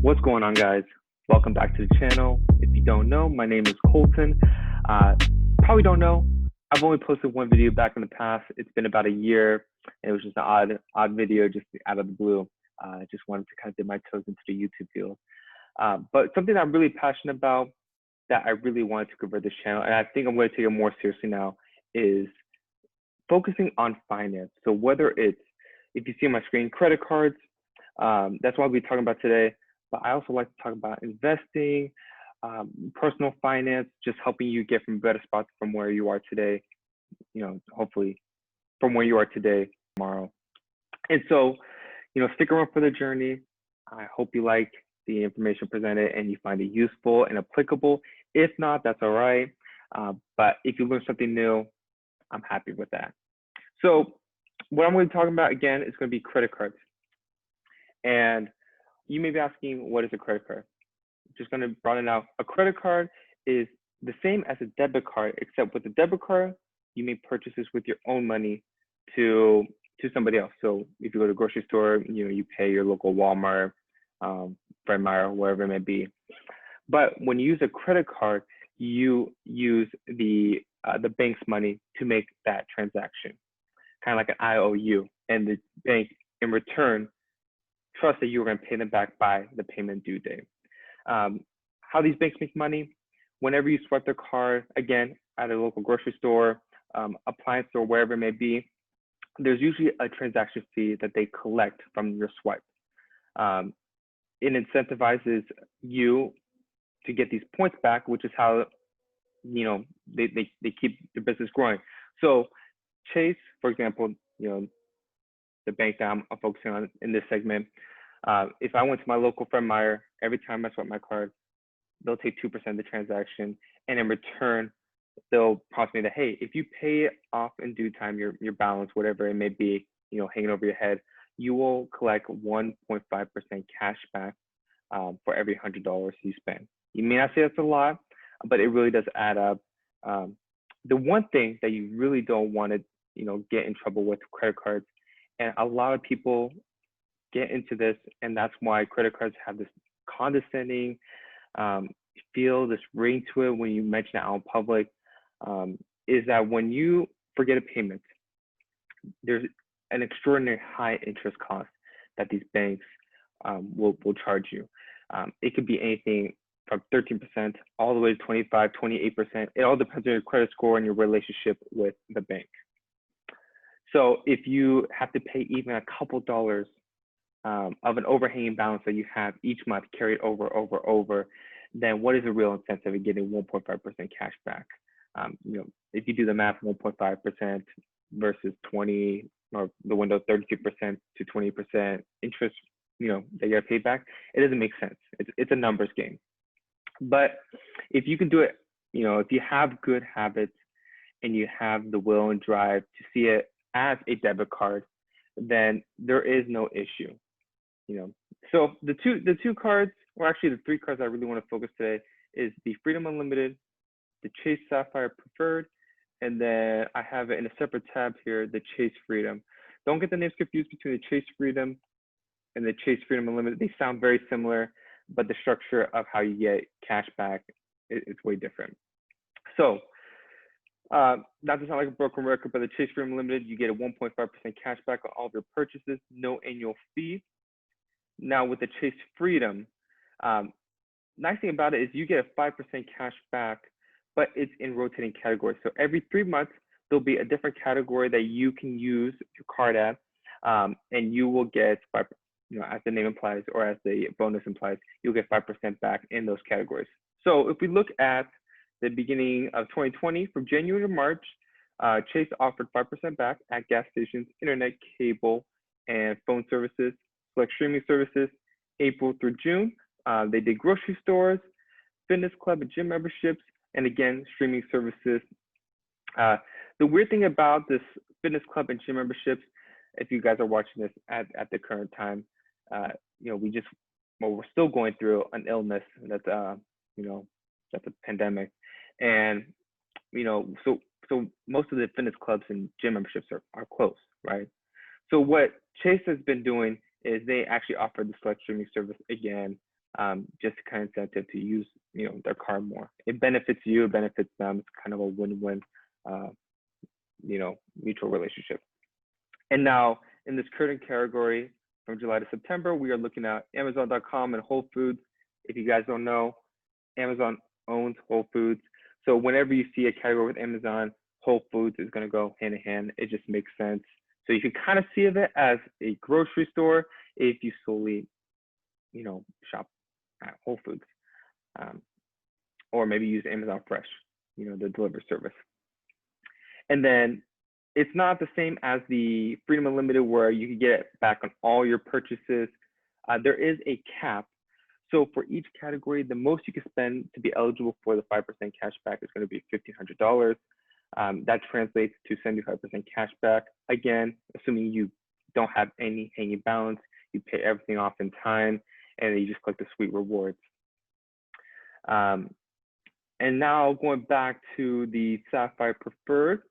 What's going on, guys? Welcome back to the channel. If you don't know, my name is Colton. Uh, Probably don't know. I've only posted one video back in the past. It's been about a year, and it was just an odd video, just out of the blue. I just wanted to kind of dip my toes into the YouTube field. But something that I'm really passionate about, that I really wanted to convert this channel, and I think I'm going to take it more seriously now, is focusing on finance. So whether it's, if you see on my screen, credit cards, that's what I'll be talking about today. But I also like to talk about investing, personal finance, just helping you get from better spots from where you are today, hopefully from where you are today, tomorrow. And so, stick around for the journey. I hope you like the information presented and you find it useful and applicable. If not, that's all right. But if you learn something new, I'm happy with that. So what I'm going to be talking about again is going to be credit cards. And you may be asking, what is a credit card? Just going to broaden out. A credit card is the same as a debit card, except with a debit card, you make purchases with your own money to somebody else. So if you go to a grocery store, you pay your local Walmart, Fred Meyer, wherever it may be. But when you use a credit card, you use the bank's money to make that transaction, kind of like an IOU, and the bank in return trust that you're going to pay them back by the payment due date. How these banks make money: whenever you swipe their card, again, at a local grocery store, appliance store, wherever it may be, there's usually a transaction fee that they collect from your swipe. It incentivizes you to get these points back, which is how they keep the business growing. So Chase, for example, the bank that I'm focusing on in this segment, if I went to my local Fred Meyer, every time I swipe my card, they'll take 2% of the transaction, and in return, they'll promise me that, hey, if you pay off in due time your balance, whatever it may be, hanging over your head, you will collect 1.5% cash back for every $100 you spend. You may not say that's a lot, but it really does add up. The one thing that you really don't want to get in trouble with credit cards, and a lot of people get into this, and that's why credit cards have this condescending feel, this ring to it when you mention it out in public, is that when you forget a payment, there's an extraordinary high interest cost that these banks will charge you. It could be anything from 13% all the way to 25, 28%. It all depends on your credit score and your relationship with the bank. So if you have to pay even a couple dollars of an overhanging balance that you have each month carried over, then what is the real incentive of getting 1.5% cash back? If you do the math, 1.5% versus 20, or the window 32% to 20% interest, that you got to pay back, it doesn't make sense. It's a numbers game. But if you can do it, if you have good habits and you have the will and drive to see it as a debit card, then there is no issue. So the two cards, or actually the three cards I really want to focus today, is the Freedom Unlimited, the Chase Sapphire Preferred, and then I have it in a separate tab here, the Chase Freedom. Don't get the names confused between the Chase Freedom and the Chase Freedom Unlimited. They sound very similar, but the structure of how you get cash back is way different. So not to sound like a broken record, but the Chase Freedom Unlimited, you get a 1.5% cash back on all of your purchases, no annual fee. Now with the Chase Freedom, nice thing about it is you get a 5% cash back, but it's in rotating categories. So every 3 months, there'll be a different category that you can use your card at, and you will get 5%, as the name implies, or as the bonus implies, you'll get 5% back in those categories. So if we look at the beginning of 2020, from January to March, Chase offered 5% back at gas stations, internet, cable, and phone services, select streaming services. April through June, they did grocery stores, fitness club and gym memberships, and again, streaming services. The weird thing about this fitness club and gym memberships, if you guys are watching this at the current time, we're still going through an illness that's a pandemic, and so most of the fitness clubs and gym memberships are closed, right? So what Chase has been doing is they actually offer the select streaming service again just kind of incentive to use, their card more. It benefits you, it benefits them. It's kind of a win-win, mutual relationship. And now in this current category from July to September, we are looking at Amazon.com and Whole Foods. If you guys don't know, Amazon owns Whole Foods. So whenever you see a category with Amazon, Whole Foods is going to go hand in hand. It just makes sense. So you can kind of see of it as a grocery store if you solely, shop at Whole Foods, or maybe use Amazon Fresh, the delivery service. And then it's not the same as the Freedom Unlimited where you can get it back on all your purchases. There is a cap. So for each category, the most you can spend to be eligible for the 5% cash back is going to be $1,500. That translates to 75% cash back. Again, assuming you don't have any hanging balance, you pay everything off in time, and you just collect the sweet rewards. And now going back to the Sapphire Preferred,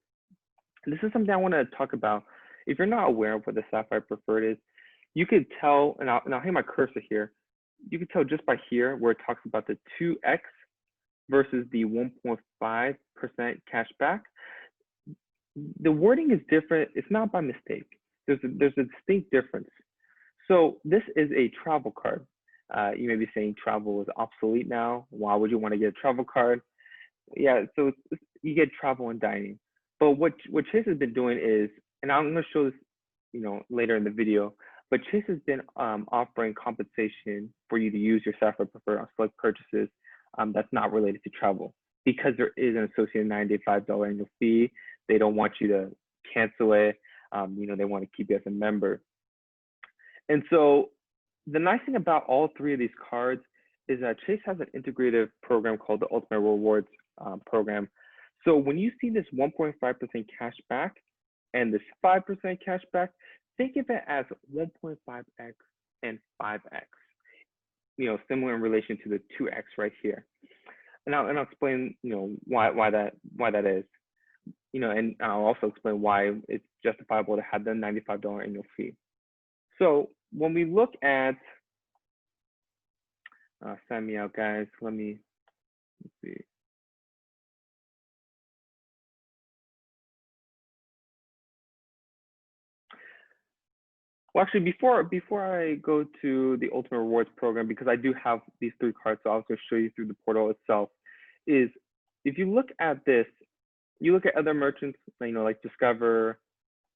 this is something I want to talk about. If you're not aware of what the Sapphire Preferred is, you could tell, and I'll hang my cursor here, you can tell just by here where it talks about the 2x versus the 1.5% cash back. The wording is different. It's not by mistake. There's a distinct difference. So this is a travel card. You may be saying travel is obsolete now. Why would you want to get a travel card? Yeah, so you get travel and dining. But what Chase has been doing is, and I'm going to show this, later in the video, but Chase has been offering compensation for you to use your Sapphire Preferred on select purchases that's not related to travel, because there is an associated $95 annual fee. They don't want you to cancel it. They want to keep you as a member. And so the nice thing about all three of these cards is that Chase has an integrative program called the Ultimate Rewards program. So when you see this 1.5% cash back and this 5% cash back, think of it as 1.5x and 5x, similar in relation to the 2x right here. And I'll explain, why that is, and I'll also explain why it's justifiable to have the $95 annual fee. So when we look at, sign me out, guys. Let's see. Well, actually, before I go to the Ultimate Rewards program, because I do have these three cards, so I'll also show you through the portal itself, is if you look at this, you look at other merchants, like Discover,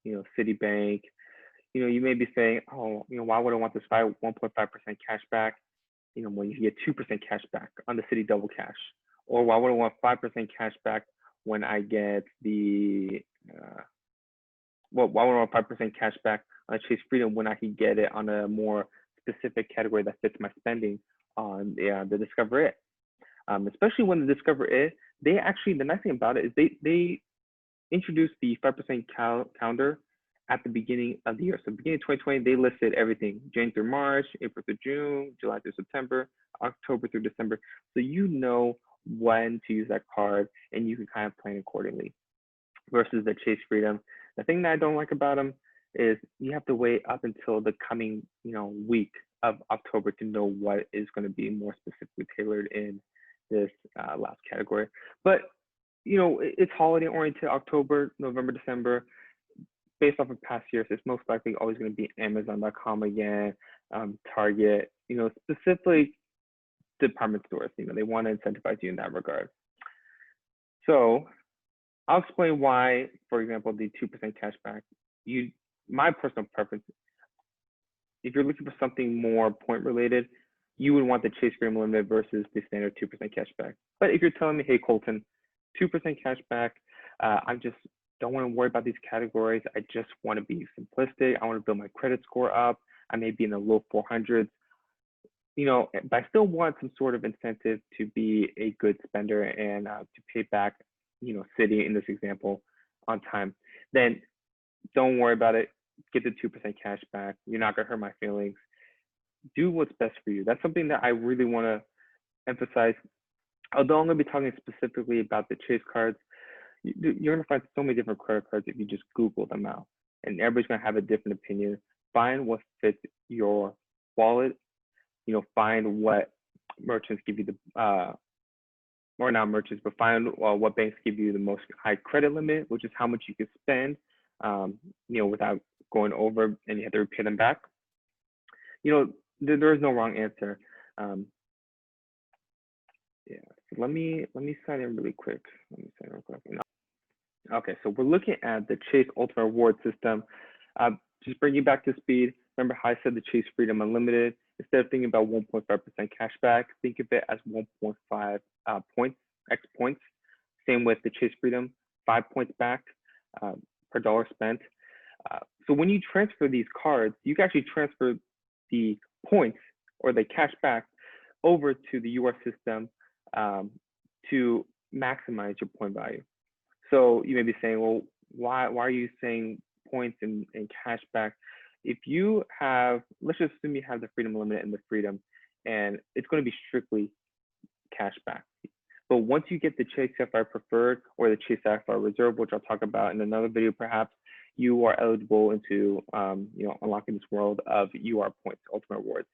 Citibank, you may be saying, oh, why would I want this 1.5% cash back, when you get 2% cash back on the Citi Double Cash? Or why would I want 5% cash back when I get the, why would I want 5% cash back on Chase Freedom when I can get it on a more specific category that fits my spending on the Discover It? Especially when the Discover It, they actually, the nice thing about it is they introduced the 5% calendar at the beginning of the year. So beginning of 2020, they listed everything, January through March, April through June, July through September, October through December. So you know when to use that card and you can kind of plan accordingly. Versus the Chase Freedom, the thing that I don't like about them is you have to wait up until the coming, week of October to know what is going to be more specifically tailored in this last category. But, it's holiday oriented, October, November, December. Based off of past years, it's most likely always going to be Amazon.com again, Target, specifically department stores. They want to incentivize you in that regard. So I'll explain why, for example, the 2% cashback, my personal preference, if you're looking for something more point related, you would want the Chase Freedom Unlimited versus the standard 2% cashback. But if you're telling me, hey, Colton, 2% cashback, I just don't want to worry about these categories. I just want to be simplistic. I want to build my credit score up. I may be in the low 400s, but I still want some sort of incentive to be a good spender and to pay back, Citi in this example on time. Then don't worry about it. Get the 2% cash back. You're not gonna hurt my feelings. Do what's best for you. That's something that I really want to emphasize. Although I'm gonna be talking specifically about the Chase cards, you're gonna find so many different credit cards if you just Google them out, and everybody's gonna have a different opinion. Find what fits your wallet. Find what merchants give you the or not merchants, but find what banks give you the most high credit limit, which is how much you can spend, without going over, and you have to repay them back. There is no wrong answer. Yeah. So let me sign in really quick. Okay, so we're looking at the Chase Ultimate Reward System. Just bring you back to speed. Remember how I said the Chase Freedom Unlimited? Instead of thinking about 1.5% cash back, think of it as 1.5 points, X points. Same with the Chase Freedom, 5 points back per dollar spent. So when you transfer these cards, you can actually transfer the points or the cash back over to the UR system to maximize your point value. So you may be saying, well, why are you saying points and cash back? If you have, let's just assume you have the Freedom Unlimited and the Freedom, and it's going to be strictly cash back. But once you get the Chase Sapphire Preferred or the Chase Sapphire Reserve, which I'll talk about in another video perhaps, you are eligible into unlocking this world of UR points, Ultimate Rewards.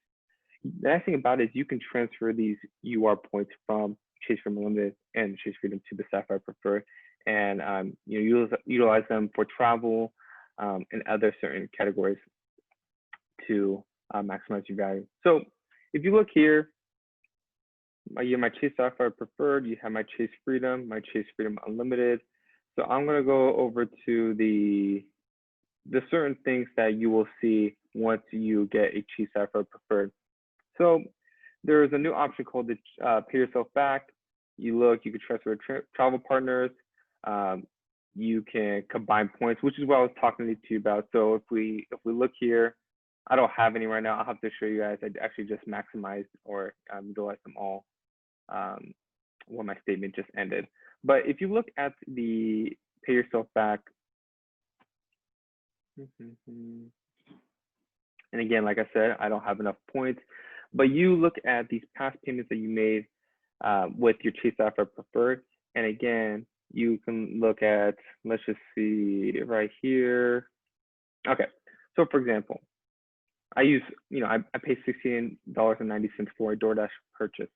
The nice thing about it is you can transfer these UR points from Chase Freedom Unlimited and Chase Freedom to the Sapphire Preferred, and utilize them for travel and other certain categories to maximize your value. So if you look here, you have my Chase Sapphire Preferred, you have my Chase Freedom Unlimited. So I'm going to go over to the certain things that you will see once you get a Chase Sapphire Preferred. So there's a new option called the Pay Yourself Back. You can transfer travel partners. You can combine points, which is what I was talking to you about. So if we look here, I don't have any right now. I'll have to show you guys. I actually just maximized or utilized them all when my statement just ended. But if you look at the Pay Yourself Back, and again, like I said, I don't have enough points, but you look at these past payments that you made with your Chase Sapphire Preferred, and again, you can look at, let's just see right here. Okay, so for example, I pay $16.90 for a DoorDash purchase.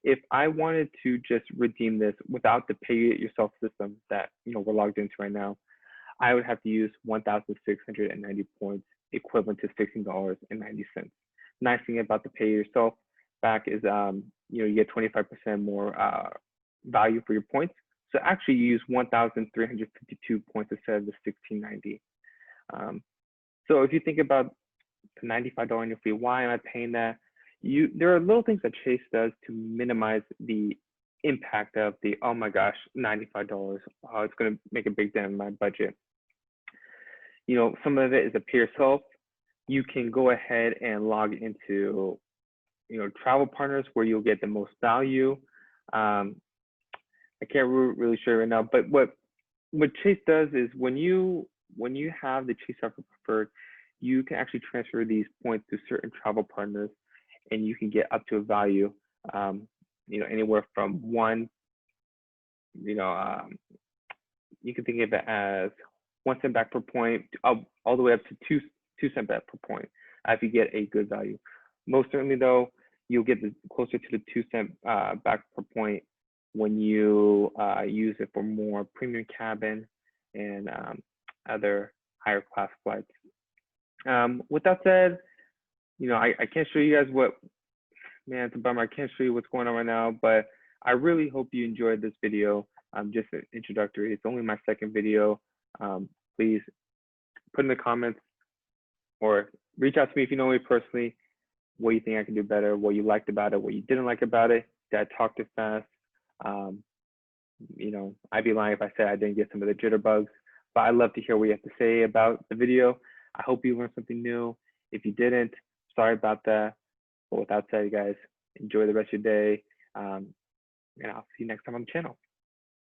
If I wanted to just redeem this without the pay it yourself system that we're logged into right now, I would have to use 1,690 points, equivalent to $16.90. Nice thing about the pay yourself back is you get 25% more value for your points. So actually you use 1,352 points instead of the 1,690. So if you think about the $95 annual fee, why am I paying that? There are little things that Chase does to minimize the impact of the, oh my gosh, $95, it's going to make a big dent in my budget. Some of it is a pay yourself. You can go ahead and log into travel partners where you'll get the most value. I can't really show you right now, but what Chase does is when you have the Chase Sapphire Preferred, you can actually transfer these points to certain travel partners, and you can get up to a value, anywhere from one, you can think of it as 1 cent back per point, all the way up to 2 cents back per point if you get a good value. Most certainly though, you'll get closer to the 2 cent back per point when you use it for more premium cabin and other higher class flights. With that said, I can't show you guys man, it's a bummer. I can't show you what's going on right now, but I really hope you enjoyed this video. Just an introductory. It's only my second video. Please put in the comments or reach out to me if you know me personally, what you think I can do better, what you liked about it, what you didn't like about it. Did I talk too fast? I'd be lying if I said I didn't get some of the jitterbugs, but I'd love to hear what you have to say about the video. I hope you learned something new. If you didn't, sorry about that. But with that said, guys, enjoy the rest of your day. And I'll see you next time on the channel.